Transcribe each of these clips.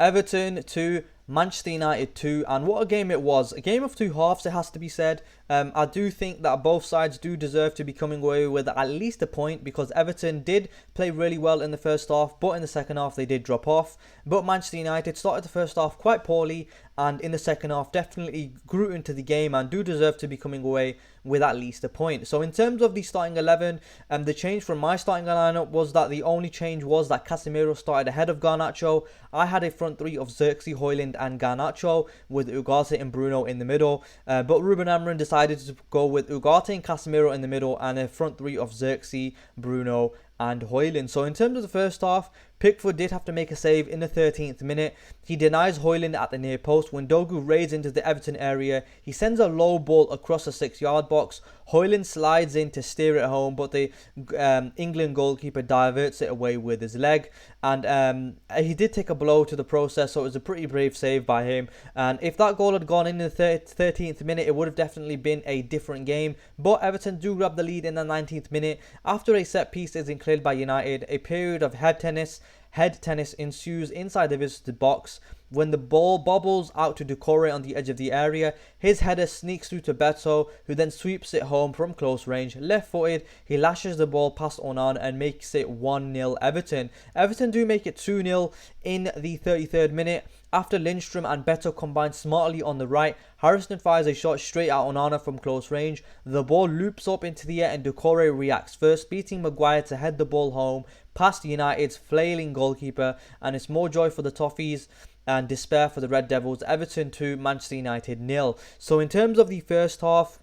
Everton 2, Manchester United 2, and what a game it was. A game of two halves, it has to be said. I do think that both sides do deserve to be coming away with at least a point, because Everton did play really well in the first half, but in the second half they did drop off. But Manchester United started the first half quite poorly, and in the second half definitely grew into the game and do deserve to be coming away with at least a point. So in terms of the starting 11, the change from my starting lineup was that the only change was that Casemiro started ahead of Garnacho. I had a front three of Xerxes, Højlund and Garnacho, with Ugarte and Bruno in the middle. But Ruben Amorim decided to go with Ugarte and Casemiro in the middle, and a front three of Xerxes, Bruno and Højlund. So in terms of the first half, Pickford did have to make a save in the 13th minute. He denies Højlund at the near post. When Dogu raids into the Everton area, he sends a low ball across the 6-yard box. Højlund slides in to steer it home, but the England goalkeeper diverts it away with his leg. And he did take a blow to the process, so it was a pretty brave save by him. And if that goal had gone in the 13th minute, it would have definitely been a different game. But Everton do grab the lead in the 19th minute after a set piece is cleared by United. A period of head tennis ensues inside the visitor box. When the ball bobbles out to Doucouré on the edge of the area, his header sneaks through to Beto, who then sweeps it home from close range. Left-footed, he lashes the ball past Onana and makes it 1-0 Everton. Everton do make it 2-0 in the 33rd minute. After Lindstrom and Beto combine smartly on the right, Harrison fires a shot straight at Onana from close range. The ball loops up into the air and Doucouré reacts first, beating Maguire to head the ball home past United's flailing goalkeeper, and it's more joy for the Toffees and despair for the Red Devils. Everton 2, Manchester United 0. So in terms of the first half,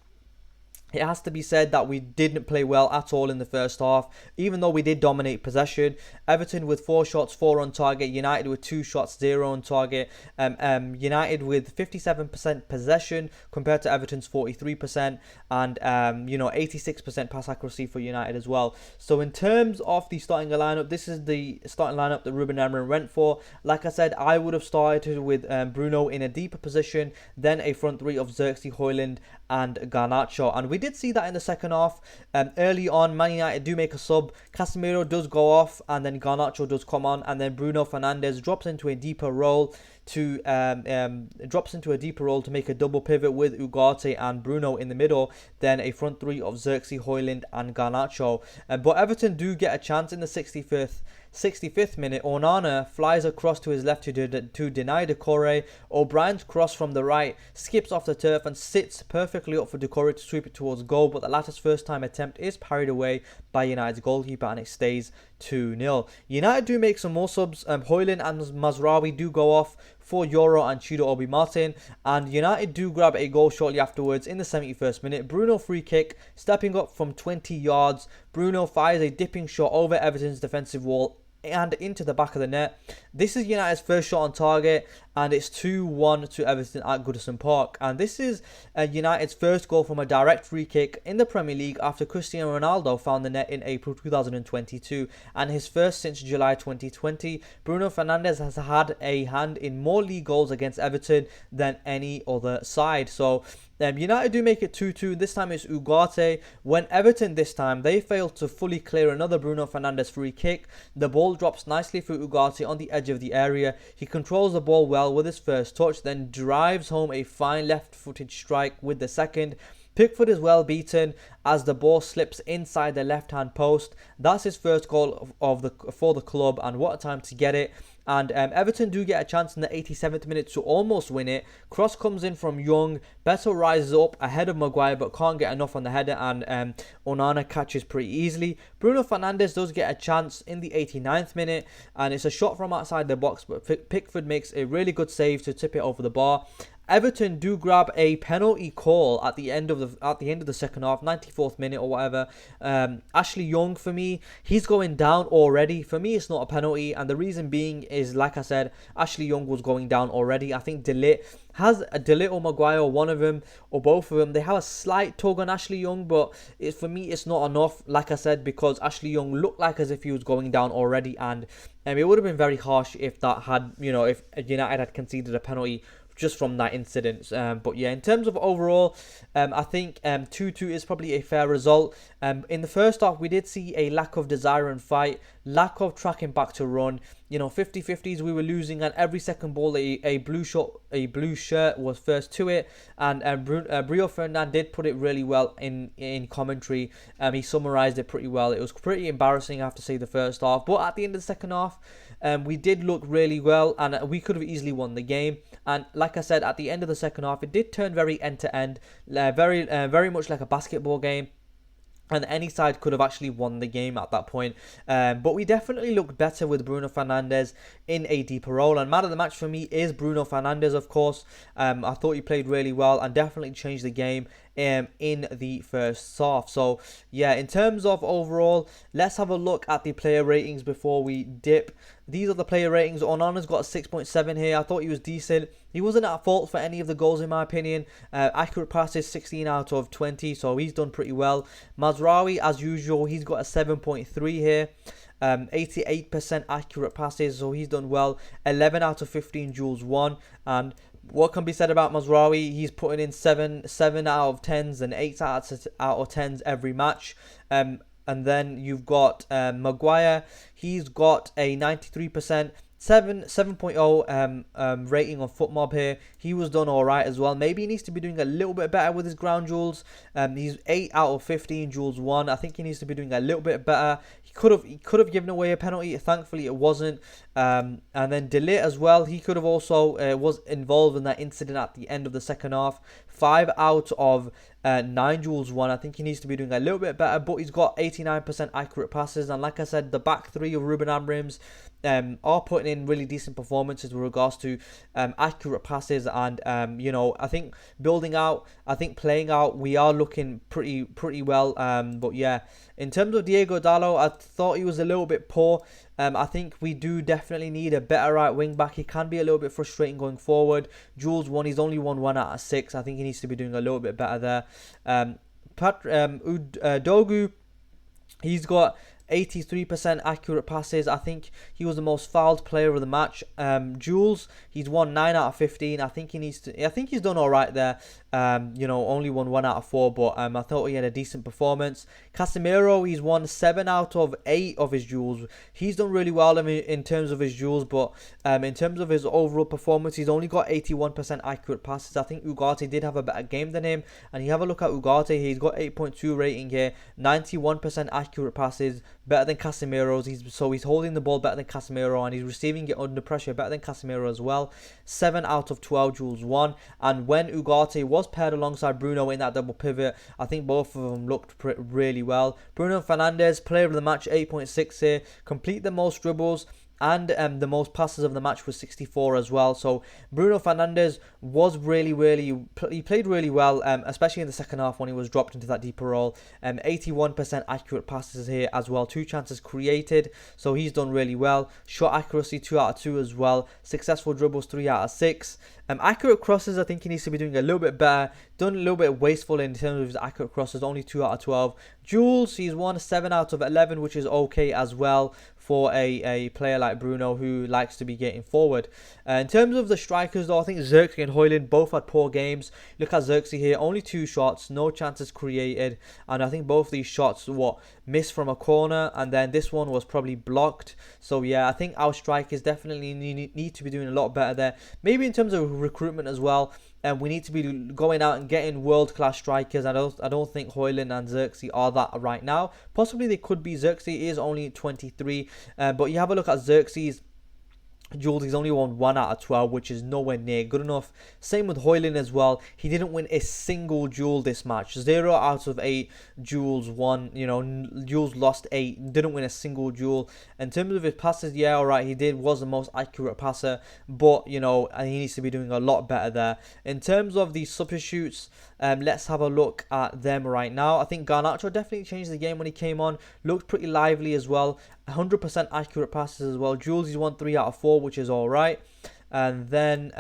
it has to be said that we didn't play well at all in the first half, even though we did dominate possession. Everton with 4 shots, 4 on target. United with 2 shots, 0 on target. United with 57% possession compared to Everton's 43%, and 86% pass accuracy for United as well. So in terms of the starting lineup, this is the starting lineup that Ruben Amorim went for. Like I said, I would have started with Bruno in a deeper position, then a front three of Xerxes, Højlund and Garnacho, and we did see that in the second half. Early on, Man United do make a sub. Casemiro does go off, and then Garnacho does come on, and then Bruno Fernandes drops into a deeper role to make a double pivot with Ugarte and Bruno in the middle, then a front three of Xerxes, Højlund and Garnacho. But Everton do get a chance in the 65th minute. Onana flies across to his left to deny Doucouré. O'Brien's cross from the right skips off the turf and sits perfectly up for Doucouré to sweep it towards goal, but the latter's first time attempt is parried away by United's goalkeeper, and it stays 2-0. United do make some more subs. Højlund and Mazraoui do go off for Euro and Chido Obi Martin, and United do grab a goal shortly afterwards in the 71st minute. Bruno free kick, stepping up from 20 yards. Bruno fires a dipping shot over Everton's defensive wall and into the back of the net. This is United's first shot on target, and it's 2-1 to Everton at Goodison Park. And this is United's first goal from a direct free kick in the Premier League after Cristiano Ronaldo found the net in April 2022, and his first since July 2020. Bruno Fernandes has had a hand in more league goals against Everton than any other side. So United do make it 2-2. This time it's Ugarte. When Everton this time, they fail to fully clear another Bruno Fernandes free kick. The ball drops nicely for Ugarte on the edge of the area. He controls the ball well with his first touch, then drives home a fine left-footed strike with the second. Pickford is well beaten as the ball slips inside the left-hand post. That's his first goal for the club, and what a time to get it. And Everton do get a chance in the 87th minute to almost win it. Cross comes in from Young. Beto rises up ahead of Maguire but can't get enough on the header, and Onana catches pretty easily. Bruno Fernandes does get a chance in the 89th minute, and it's a shot from outside the box, but Pickford makes a really good save to tip it over the bar. Everton do grab a penalty call at the end of the second half, 94th minute or whatever. Ashley Young, for me, he's going down already. For me, it's not a penalty, and the reason being is, like I said, Ashley Young was going down already. I think De Ligt or Maguire, or one of them or both of them, they have a slight tug on Ashley Young, but for me it's not enough, like I said, because Ashley Young looked like as if he was going down already, and it would have been very harsh if that had, if United had conceded a penalty just from that incident. But yeah, in terms of overall, I think 2-2 is probably a fair result. In the first half, we did see a lack of desire and fight, lack of tracking back to run. 50-50s we were losing, and every second ball a blue shirt was first to it. And Brio Ferdinand did put it really well in commentary. He summarized it pretty well. It was pretty embarrassing, I have to say, the first half, but at the end of the second half, we did look really well, and we could have easily won the game. And like I said, at the end of the second half, it did turn very end to end, very much like a basketball game. And any side could have actually won the game at that point. But we definitely looked better with Bruno Fernandes in a deeper role. And man of the match for me is Bruno Fernandes, of course. I thought he played really well and definitely changed the game in the first half. So yeah, in terms of overall, let's have a look at the player ratings before we dip. These are the player ratings. Onana's got a 6.7 here. I thought he was decent. He wasn't at fault for any of the goals, in my opinion. Accurate passes, 16 out of 20, so he's done pretty well. Mazraoui, as usual, he's got a 7.3 here. 88% accurate passes, so he's done well. 11 out of 15 duels won. And what can be said about Mazraoui? He's putting in 7 out of 10s and 8 out of 10s every match. And then you've got Maguire. He's got a 93%, 7.0 rating on FootMob here. He was done alright as well. Maybe he needs to be doing a little bit better with his ground duels. He's 8 out of 15 duels won. I think he needs to be doing a little bit better. He could have given away a penalty. Thankfully, it wasn't. And then De Ligt as well. He could have also was involved in that incident at the end of the second half. 5 out of 9 duels won. I think he needs to be doing a little bit better, but he's got 89% accurate passes. And like I said, the back three of Ruben Amorim's are putting in really decent performances with regards to accurate passes. And I think building out, I think playing out, we are looking pretty well. But yeah, in terms of Diego Dallo, I thought he was a little bit poor. I think we do definitely need a better right wing back. He can be a little bit frustrating going forward. Jules won. He's only won 1 out of 6. I think he needs to be doing a little bit better there. Dogu, he's got 83% accurate passes. I think he was the most fouled player of the match. Jules, he's won 9 out of 15. I think he's done all right there. Only won 1 out of 4, but I thought he had a decent performance. Casemiro, he's won 7 out of 8 of his duels. He's done really well in terms of his duels, but in terms of his overall performance, he's only got 81% accurate passes. I think Ugarte did have a better game than him, and you have a look at Ugarte, he's got 8.2 rating here, 91% accurate passes, better than Casemiro's. He's holding the ball better than Casemiro, and he's receiving it under pressure better than Casemiro as well. 7 out of 12 duels won, and when Ugarte was paired alongside Bruno in that double pivot, I think both of them looked really well. Bruno Fernandes, player of the match, 8.6 here, complete the most dribbles, and the most passes of the match was 64 as well. So Bruno Fernandes was he played really well, especially in the second half when he was dropped into that deeper role. 81% accurate passes here as well, 2 chances created, so he's done really well. Shot accuracy 2 out of 2 as well. Successful dribbles 3 out of 6. Accurate crosses, I think he needs to be doing a little bit better. Done a little bit wasteful in terms of his accurate crosses, only 2 out of 12. Duels, he's won 7 out of 11, which is okay as well for a player like Bruno who likes to be getting forward. In terms of the strikers though, I think Xerxes and Højlund both had poor games. Look at Xerxes here, only 2 shots, no chances created, and I think both these shots missed from a corner, and then this one was probably blocked. So yeah, I think our strikers definitely need to be doing a lot better there. Maybe in terms of recruitment as well. And we need to be going out and getting world-class strikers. I don't think Højlund and Xerxes are that right now. Possibly they could be. Xerxes is only 23. But you have a look at Xerxes. Jules, he's only won 1 out of 12, which is nowhere near good enough. Same with Højlund as well. He didn't win a single duel this match. 0 out of 8 duels won. Jules lost 8. Didn't win a single duel. In terms of his passes, yeah, alright, he was the most accurate passer. But, he needs to be doing a lot better there. In terms of the substitutes, let's have a look at them right now. I think Garnacho definitely changed the game when he came on. Looked pretty lively as well. 100% accurate passes as well. Jules, he's won 3 out of 4, which is alright. And then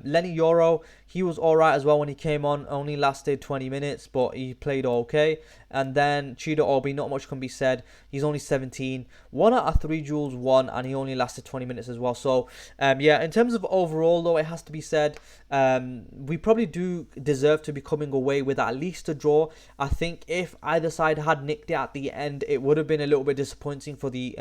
Lenny Yoro, he was alright as well when he came on. Only lasted 20 minutes, but he played okay. And then Chido Obi, not much can be said. He's only 17. 1 out of 3 duels won, and he only lasted 20 minutes as well. So, yeah, in terms of overall, though, it has to be said, we probably do deserve to be coming away with at least a draw. I think if either side had nicked it at the end, it would have been a little bit disappointing for the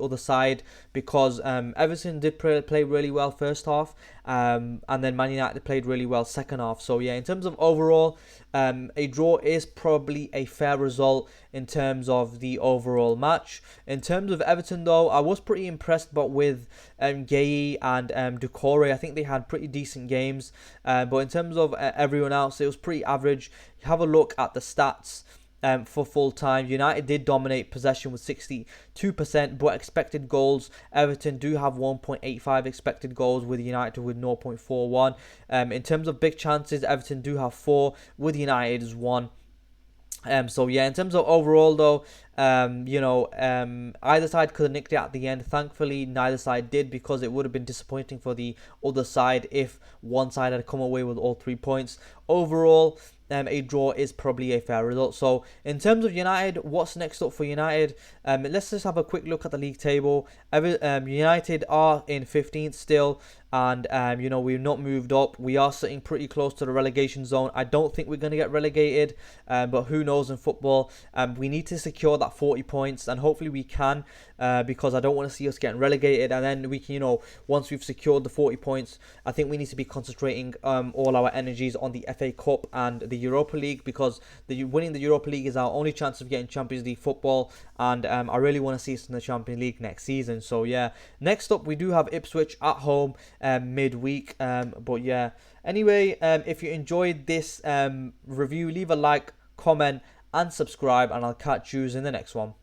other side, because Everton did play really well first half, and then Man United played really well second half. So yeah, in terms of overall, a draw is probably a fair result in terms of the overall match. In terms of Everton, though, I was pretty impressed, but with Gueye and Doucouré, I think they had pretty decent games. But in terms of everyone else, it was pretty average. You have a look at the stats. For full time, United did dominate possession with 62%, but expected goals, Everton do have 1.85 expected goals, with United with 0.41. In terms of big chances, Everton do have 4, with United's 1. So yeah, in terms of overall, though, either side could have nicked it at the end. Thankfully, neither side did, because it would have been disappointing for the other side if one side had come away with all 3 points. Overall, a draw is probably a fair result. So in terms of United, what's next up for United? Let's just have a quick look at the league table. United are in 15th still, and we've not moved up. We are sitting pretty close to the relegation zone. I don't think we're going to get relegated, but who knows in football. We need to secure that 40 points, and hopefully we can, because I don't want to see us getting relegated. And then we can, once we've secured the 40 points, I think we need to be concentrating all our energies on the FA Cup and the Europa League, because winning the Europa League is our only chance of getting Champions League football, and I really want to see us in the Champions League next season. So yeah, next up we do have Ipswich at home midweek. But yeah, anyway, if you enjoyed this review, leave a like, comment and subscribe, and I'll catch you in the next one.